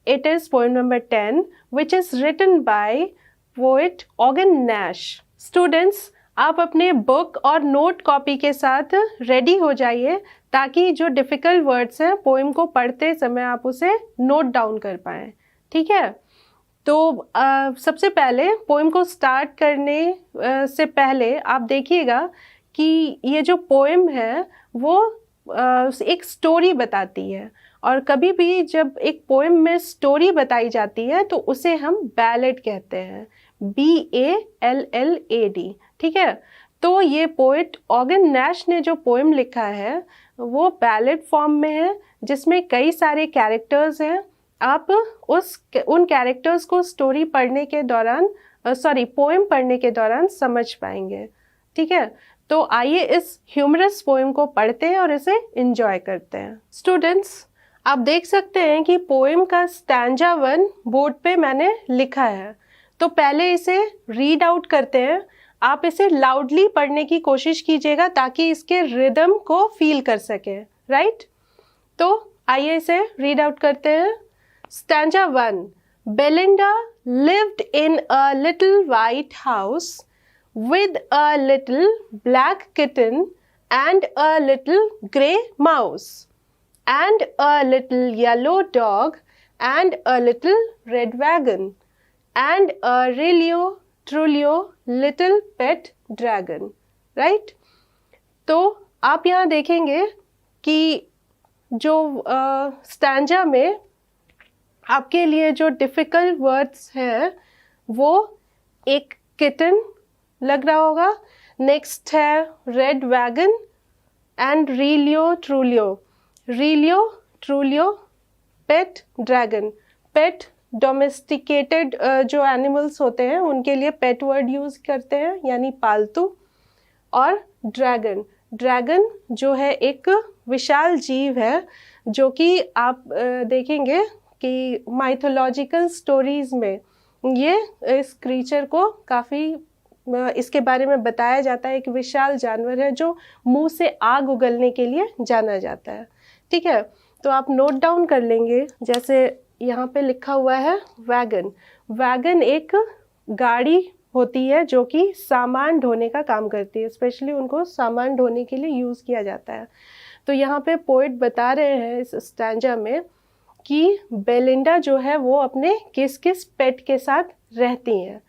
It is poem number 10, which is written by poet Ogun Nash. Students, आप अपने book और note copy के साथ रेडी हो जाइए ताकि जो डिफ़िकल्ट वर्ड्स हैं पोएम को पढ़ते समय आप उसे नोट डाउन कर पाएँ, ठीक है। तो सबसे पहले पोएम को स्टार्ट करने से पहले आप देखिएगा कि ये जो पोएम है वो एक स्टोरी बताती है, और कभी भी जब एक पोएम में स्टोरी बताई जाती है तो उसे हम बैलेड कहते हैं, BALLAD, ठीक है। तो ये पोएट ऑगन नैश ने जो पोएम लिखा है वो बैलेड फॉर्म में है, जिसमें कई सारे कैरेक्टर्स हैं। आप उन कैरेक्टर्स को स्टोरी पढ़ने के दौरान पोएम पढ़ने के दौरान समझ पाएंगे, ठीक है। तो आइए इस ह्यूमरस पोएम को पढ़ते हैं और इसे एंजॉय करते हैं। स्टूडेंट्स, आप देख सकते हैं कि पोएम का स्टैंजा 1 बोर्ड पे मैंने लिखा है। तो पहले इसे रीड आउट करते हैं। आप इसे लाउडली पढ़ने की कोशिश कीजिएगा ताकि इसके रिदम को फील कर सकें, राइट। तो आइए इसे रीड आउट करते हैं। Stanza 1। Belinda lived in a little white house with a little black kitten and a little grey mouse and a little yellow dog and a little red wagon and a really truly little pet dragon, right? तो आप यहाँ देखेंगे कि जो stanza में आपके लिए जो डिफ़िकल्ट वर्ड्स हैं वो एक किटन लग रहा होगा, नेक्स्ट है red wagon and रीलियो ट्रूलियो pet dragon. Pet domesticated जो एनिमल्स होते हैं उनके लिए पेट वर्ड यूज़ करते हैं, यानी पालतू। और ड्रैगन जो है एक विशाल जीव है, जो कि आप देखेंगे कि माइथोलॉजिकल स्टोरीज़ में ये इस क्रीचर को काफ़ी इसके बारे में बताया जाता है। एक विशाल जानवर है जो मुंह से आग उगलने के लिए जाना जाता है, ठीक है। तो आप नोट डाउन कर लेंगे, जैसे यहाँ पे लिखा हुआ है वैगन एक गाड़ी होती है जो कि सामान ढोने का काम करती है, स्पेशली उनको सामान ढोने के लिए यूज़ किया जाता है। तो यहाँ पे पोएट बता रहे हैं इस स्टैंजा में कि बेलिंडा जो है वो अपने किस किस पेट के साथ रहती हैं।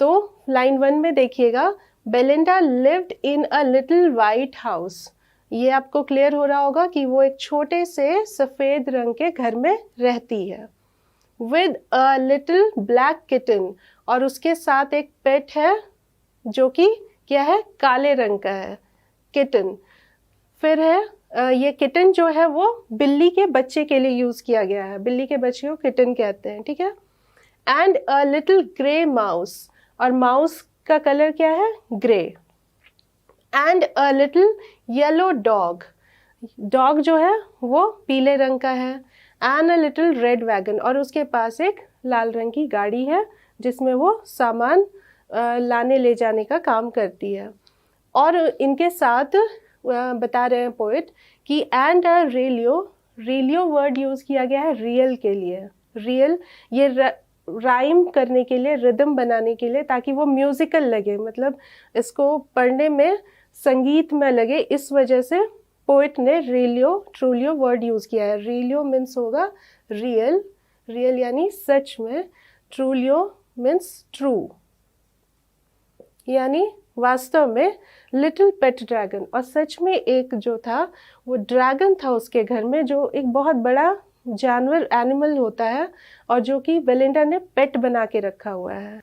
तो लाइन 1 में देखिएगा, Belinda lived in a little white house. ये आपको क्लियर हो रहा होगा कि वो एक छोटे से सफ़ेद रंग के घर में रहती है। With a little black kitten, और उसके साथ एक पेट है जो कि क्या है, काले रंग का है, किटन। फिर है ये किटन जो है वो बिल्ली के बच्चे के लिए यूज़ किया गया है, बिल्ली के बच्चे को किटन कहते हैं, ठीक है। And a little grey mouse, और माउस का कलर क्या है, grey. And a little yellow dog जो है वो पीले रंग का है। And a little red wagon, और उसके पास एक लाल रंग की गाड़ी है जिसमें वो सामान लाने ले जाने का काम करती है। और इनके साथ बता रहे हैं पोएट कि एंड अ रेलियो वर्ड यूज़ किया गया है रियल के लिए। रियल ये राइम करने के लिए, रिदम बनाने के लिए, ताकि वो म्यूज़िकल लगे, मतलब इसको पढ़ने में संगीत में लगे। इस वजह से पोएट ने ट्रूलियो वर्ड यूज़ किया है। रिलियो मीन्स होगा रियल यानी सच में, ट्रूलियो मीन्स ट्रू यानी वास्तव में, लिटिल पेट ड्रैगन, और सच में एक जो था वो ड्रैगन था उसके घर में, जो एक बहुत बड़ा जानवर एनिमल होता है और जो कि बेलिंडा ने पेट बना के रखा हुआ है।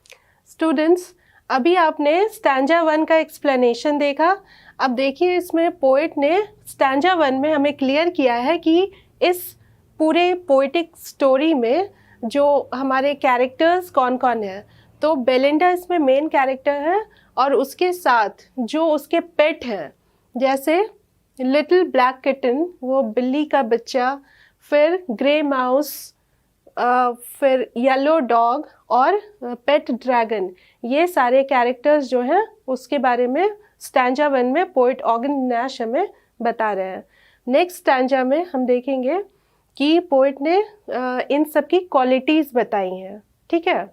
स्टूडेंट्स, अभी आपने स्टैंजा 1 का एक्सप्लेनेशन देखा। अब देखिए इसमें पोएट ने स्टैंजा 1 में हमें क्लियर किया है कि इस पूरे पोएटिक स्टोरी में जो हमारे कैरेक्टर्स कौन कौन हैं। तो बेलिंडा इसमें मेन कैरेक्टर है, और उसके साथ जो उसके पेट हैं, जैसे लिटिल ब्लैक किटन वो बिल्ली का बच्चा, फिर ग्रे माउस, फिर येलो डॉग और पेट ड्रैगन, ये सारे कैरेक्टर्स जो हैं उसके बारे में स्टैंजा 1 में पोएट ऑगन नैश हमें बता रहे हैं। नेक्स्ट स्टैंजा में हम देखेंगे कि पोइट ने इन सब की क्वालिटीज़ बताई हैं, ठीक है।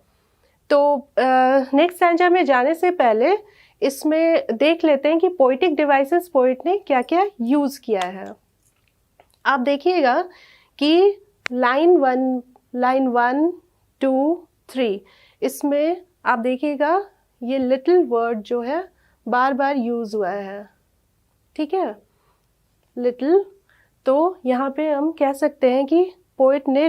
तो नेक्स्ट स्टैंजा में जाने से पहले इसमें देख लेते हैं कि पोइटिक डिवाइसेस पोइट ने क्या क्या यूज़ किया है। आप देखिएगा कि लाइन 1, 2, 3 इसमें आप देखिएगा ये लिटिल वर्ड जो है बार बार यूज़ हुआ है, ठीक है, लिटिल। तो यहाँ पे हम कह सकते हैं कि पोइट ने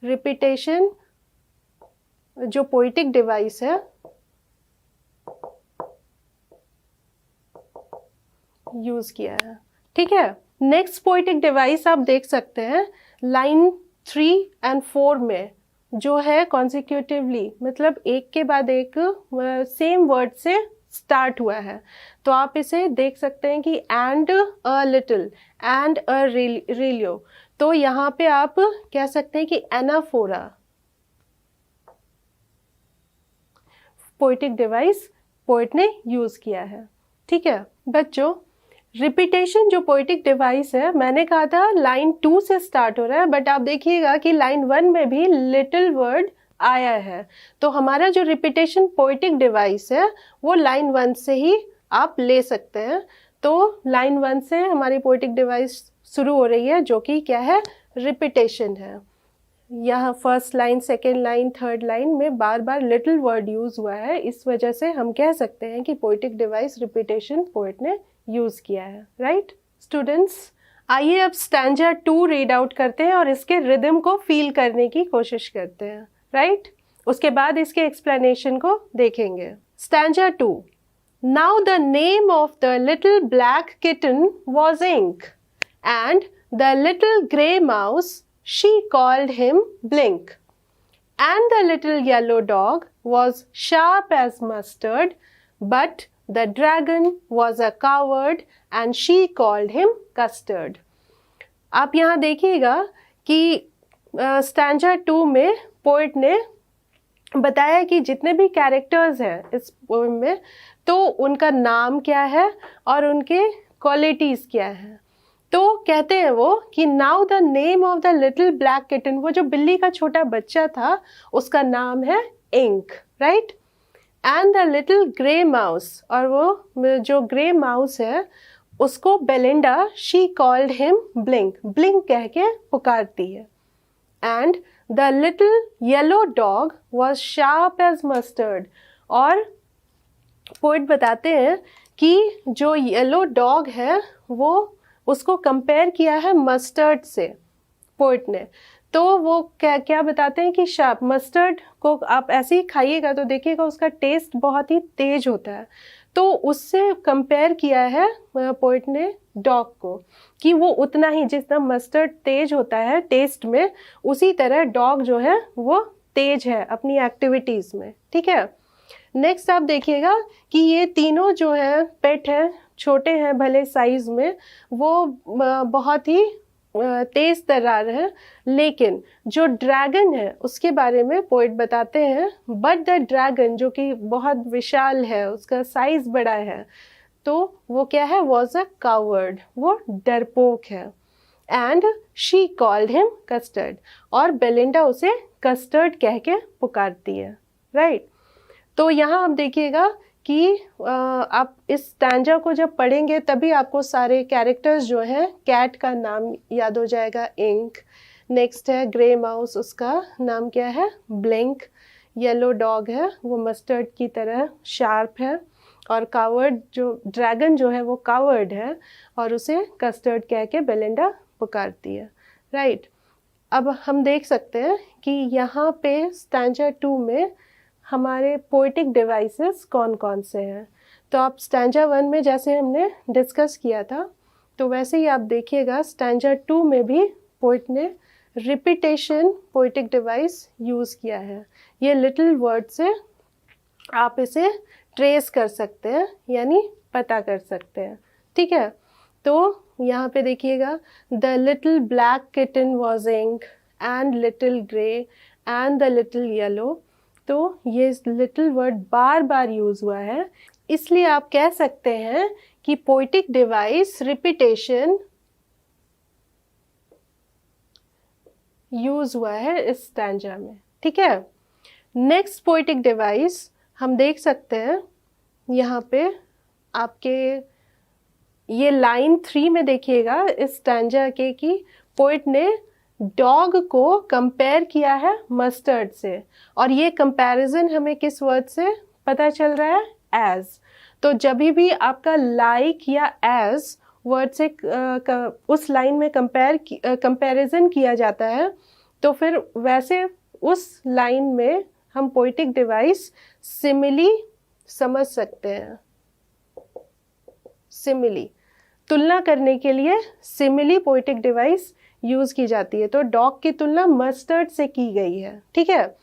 रिपीटेशन जो पोइटिक डिवाइस है यूज किया है, ठीक है। नेक्स्ट पोइटिक डिवाइस आप देख सकते हैं लाइन 3 और 4 में जो है कॉन्सिक्यूटिवली, मतलब एक के बाद एक सेम वर्ड से स्टार्ट हुआ है। तो आप इसे देख सकते हैं कि and a little, and a realio. तो यहाँ पे आप कह सकते हैं कि एनाफोरा पोइटिक डिवाइस पोइट ने यूज किया है, ठीक है। बच्चों, रिपीटेशन जो पोइटिक डिवाइस है, मैंने कहा था लाइन 2 से स्टार्ट हो रहा है, बट आप देखिएगा कि लाइन 1 में भी लिटिल वर्ड आया है। तो हमारा जो रिपीटेशन पोइटिक डिवाइस है वो लाइन 1 से ही आप ले सकते हैं। तो लाइन 1 से हमारी पोइटिक डिवाइस शुरू हो रही है जो कि क्या है, रिपीटेशन है। यहाँ first line, second line, third line में बार बार लिटिल वर्ड यूज हुआ है, इस वजह से हम कह सकते हैं कि पोइटिक डिवाइस रिपीटेशन पोइट ने यूज किया है, राइट स्टूडेंट्स। आइए अब स्टैंजा 2 रीड आउट करते हैं और इसके रिदम को फील करने की कोशिश करते हैं, राइट। उसके बाद इसके एक्सप्लेनेशन को देखेंगे। Stanza 2। Now the name of the little black kitten was Ink, and the little grey mouse she called him Blink, and the little yellow dog was sharp as mustard, but the dragon was a coward and she called him Custard. आप यहाँ देखिएगा कि stanza 2 में poet ने बताया कि जितने भी कैरेक्टर्स हैं इस पोएम में, तो उनका नाम क्या है और उनके क्वालिटीज़ क्या हैं। तो कहते हैं वो कि now the name of the little black kitten, वो जो बिल्ली का छोटा बच्चा था उसका नाम है Ink, right. And the little grey mouse, और वो जो ग्रे माउस है उसको Belinda she called him Blink, Blink कह के पुकारती है। And the little yellow dog was sharp as mustard, और पोइट बताते हैं कि जो येलो डॉग है वो उसको कंपेयर किया है मस्टर्ड से पोइट ने। तो वो क्या बताते हैं कि शार्प, मस्टर्ड को आप ऐसे ही खाइएगा तो देखिएगा उसका टेस्ट बहुत ही तेज होता है। तो उससे कंपेयर किया है पोइट ने डॉग को कि वो उतना ही, जितना मस्टर्ड तेज होता है टेस्ट में, उसी तरह डॉग जो है वो तेज है अपनी एक्टिविटीज़ में, ठीक है। नेक्स्ट आप देखिएगा कि ये तीनों जो है पेट है, छोटे हैं भले साइज में, वो बहुत ही तेज तर्रार है, लेकिन जो ड्रैगन है उसके बारे में पोइट बताते हैं, बट द ड्रैगन जो कि बहुत विशाल है, उसका साइज बड़ा है, तो वो क्या है, वॉज अ कावर्ड, वो डरपोक है। And she called him custard, और बेलिंडा उसे कस्टर्ड कह के पुकारती है, राइट। तो यहाँ आप देखिएगा कि आप इस स्टैंजा को जब पढ़ेंगे तभी आपको सारे कैरेक्टर्स जो हैं, कैट का नाम याद हो जाएगा इंक, नेक्स्ट है ग्रे माउस, उसका नाम क्या है ब्लिंक, येलो डॉग है वो मस्टर्ड की तरह शार्प है, और कावर्ड जो ड्रैगन जो है वो कावर्ड है और उसे कस्टर्ड कह के बेलिंडा पुकारती है, राइट। अब हम देख सकते हैं कि यहाँ पे स्टैंजा 2 में हमारे पोइटिक डिवाइसेस कौन कौन से हैं। तो आप स्टैंजा 1 में जैसे हमने डिस्कस किया था, तो वैसे ही आप देखिएगा स्टैंजा 2 में भी पोइट ने रिपीटेशन पोइटिक डिवाइस यूज़ किया है। ये लिटिल वर्ड से आप इसे ट्रेस कर सकते हैं, यानी पता कर सकते हैं, ठीक है। तो यहाँ पे देखिएगा the little black kitten was Ink, and little grey, and the little yellow. तो ये लिटिल वर्ड बार बार यूज़ हुआ है, इसलिए आप कह सकते हैं कि पोइटिक डिवाइस रिपीटेशन यूज हुआ है इस स्टैंजा में। ठीक है, नेक्स्ट पोइटिक डिवाइस हम देख सकते हैं यहाँ पे आपके ये लाइन 3 में देखिएगा इस स्टैंजा के कि पोइट ने डॉग को कंपेयर किया है मस्टर्ड से, और ये कंपैरिजन हमें किस वर्ड से पता चल रहा है, एज। तो जब भी आपका लाइक या एज वर्ड से उस लाइन में कंपैरिजन किया जाता है, तो फिर वैसे उस लाइन में हम पोइटिक डिवाइस सिमिली समझ सकते हैं। सिमिली तुलना करने के लिए सिमिली पोइटिक डिवाइस यूज की जाती है। तो डॉग की तुलना मस्टर्ड से की गई है। ठीक है,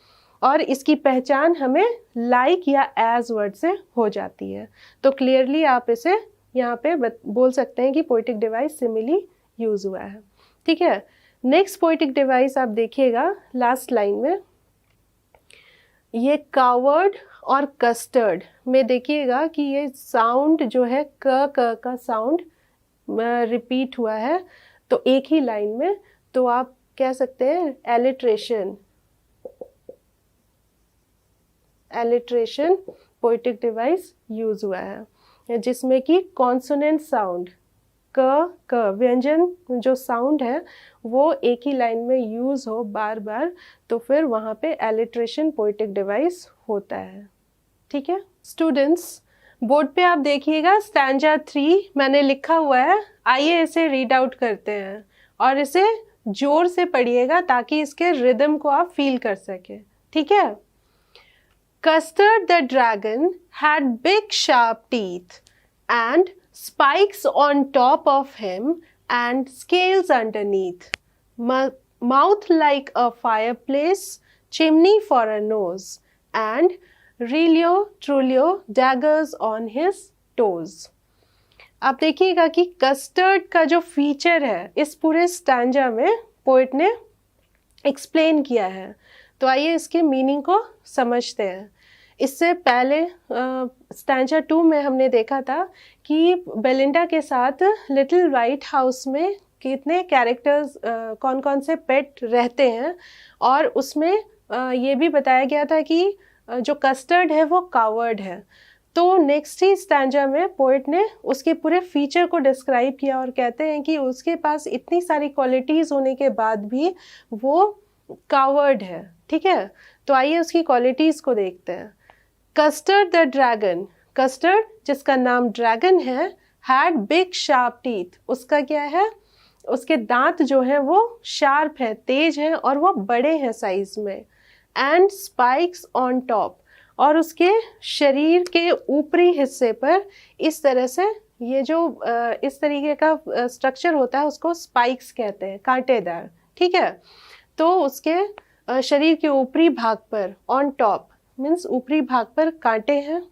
और इसकी पहचान हमें लाइक या एज वर्ड से हो जाती है। तो क्लियरली आप इसे यहाँ पे बोल सकते हैं कि पोइटिक डिवाइस सिमिली यूज हुआ है। ठीक है, नेक्स्ट पोइटिक डिवाइस आप देखिएगा लास्ट लाइन में, ये कावर्ड और कस्टर्ड में देखिएगा कि ये साउंड जो है क का साउंड रिपीट हुआ है, तो एक ही लाइन में। तो आप कह सकते हैं alliteration, alliteration poetic device use हुआ है, जिसमें कि कॉन्सोनेंट साउंड क व्यंजन जो साउंड है वो एक ही लाइन में यूज हो बार बार, तो फिर वहाँ पे एलिट्रेशन पोइटिक डिवाइस होता है। ठीक है स्टूडेंट्स, बोर्ड पे आप देखिएगा स्टैंजा 3 मैंने लिखा हुआ है, आइए इसे रीड आउट करते हैं और इसे जोर से पढ़िएगा ताकि इसके रिदम को आप फील कर सके। ठीक है, Custard the dragon had big sharp teeth and spikes on top of him and scales underneath, mouth like a fireplace, chimney for a nose, and Relio Trulio daggers on his toes. आप देखिएगा कि custard का जो feature है इस पूरे stanza में poet ने एक्सप्लेन किया है। तो आइए इसके मीनिंग को समझते हैं। इससे पहले स्टैंजा 2 में हमने देखा था कि बेलिंडा के साथ लिटिल वाइट हाउस में कितने कैरेक्टर्स कौन कौन से पेट रहते हैं, और उसमें ये भी बताया गया था कि जो कस्टर्ड है वो कावर्ड है। तो नेक्स्ट ही स्टैंजा में पोइट ने उसके पूरे फीचर को डिस्क्राइब किया और कहते हैं कि उसके पास इतनी सारी क्वालिटीज़ होने के बाद भी वो कावर्ड है। ठीक है, तो आइए उसकी क्वालिटीज़ को देखते हैं। कस्टर्ड द ड्रैगन, कस्टर्ड जिसका नाम ड्रैगन है, हैड बिग शार्प टीथ, उसका क्या है, उसके दांत जो है वो शार्प है, तेज है और वो बड़े हैं साइज में। एंड स्पाइक्स ऑन टॉप, और उसके शरीर के ऊपरी हिस्से पर इस तरह से ये जो इस तरीके का स्ट्रक्चर होता है उसको स्पाइक्स कहते हैं, कांटेदार। ठीक है, तो उसके शरीर के ऊपरी भाग पर ऑन टॉप मीन्स ऊपरी भाग पर कांटे हैं।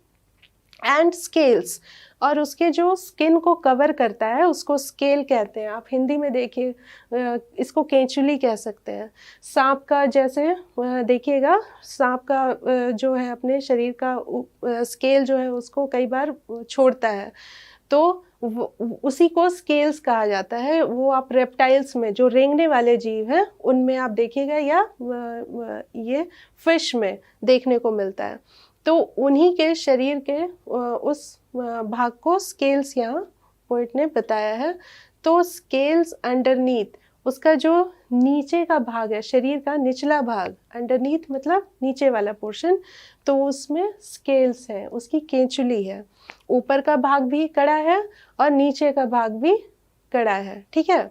एंड स्केल्स, और उसके जो स्किन को कवर करता है उसको स्केल कहते हैं। आप हिंदी में देखिए इसको केंचुली कह सकते हैं। सांप का जैसे देखिएगा, सांप का जो है अपने शरीर का स्केल जो है उसको कई बार छोड़ता है, तो उसी को स्केल्स कहा जाता है। वो आप रेप्टाइल्स में जो रेंगने वाले जीव हैं उनमें आप देखिएगा, या ये फिश में देखने को मिलता है। तो उन्हीं के शरीर के उस भाग को स्केल्स यहाँ पोइट ने बताया है। तो स्केल्स अंडरनीथ, उसका जो नीचे का भाग है, शरीर का निचला भाग, अंडरनीथ मतलब नीचे वाला पोर्शन, तो उसमें स्केल्स है, उसकी केंचुली है। ऊपर का भाग भी कड़ा है और नीचे का भाग भी कड़ा है। ठीक है,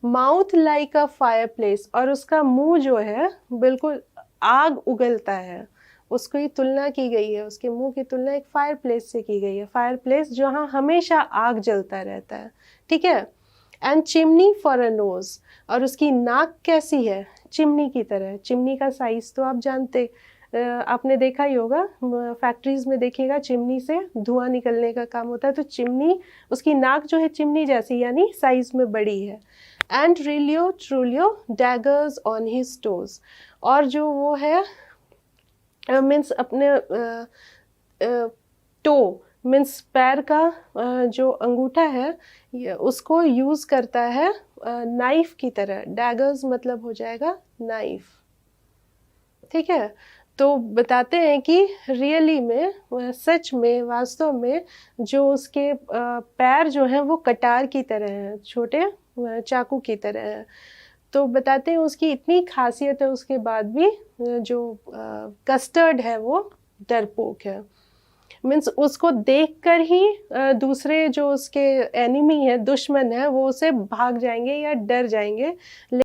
mouth like a fire place, और उसका मुंह जो है बिल्कुल आग उगलता है, उसको ही तुलना की गई है, उसके मुंह की तुलना एक फायर प्लेस से की गई है। फायर प्लेस जहाँ हमेशा आग जलता रहता है। ठीक है, and chimney for a knows, और उसकी नाक कैसी है, चिमनी की तरह। चिमनी का साइज तो आप जानते, आपने देखा ही होगा, फैक्ट्रीज में देखिएगा चिमनी से धुआं निकलने का काम होता है। तो चिमनी, उसकी नाक जो है चिमनी जैसी, यानी साइज में बड़ी है। And realio trulio daggers on his toes, और जो वो है मीन्स अपने टो मीन्स पैर का जो अंगूठा है उसको यूज़ करता है नाइफ की तरह। डैगर्स मतलब हो जाएगा नाइफ, ठीक है। तो बताते हैं कि रियली में, सच में, वास्तव में जो उसके पैर जो हैं वो कटार की तरह हैं, छोटे चाकू की तरह हैं। तो बताते हैं उसकी इतनी खासियत है, उसके बाद भी जो कस्टर्ड है वो डरपोक है। मीन्स उसको देखकर ही दूसरे जो उसके एनिमी है, दुश्मन है, वो उसे भाग जाएंगे या डर जाएंगे।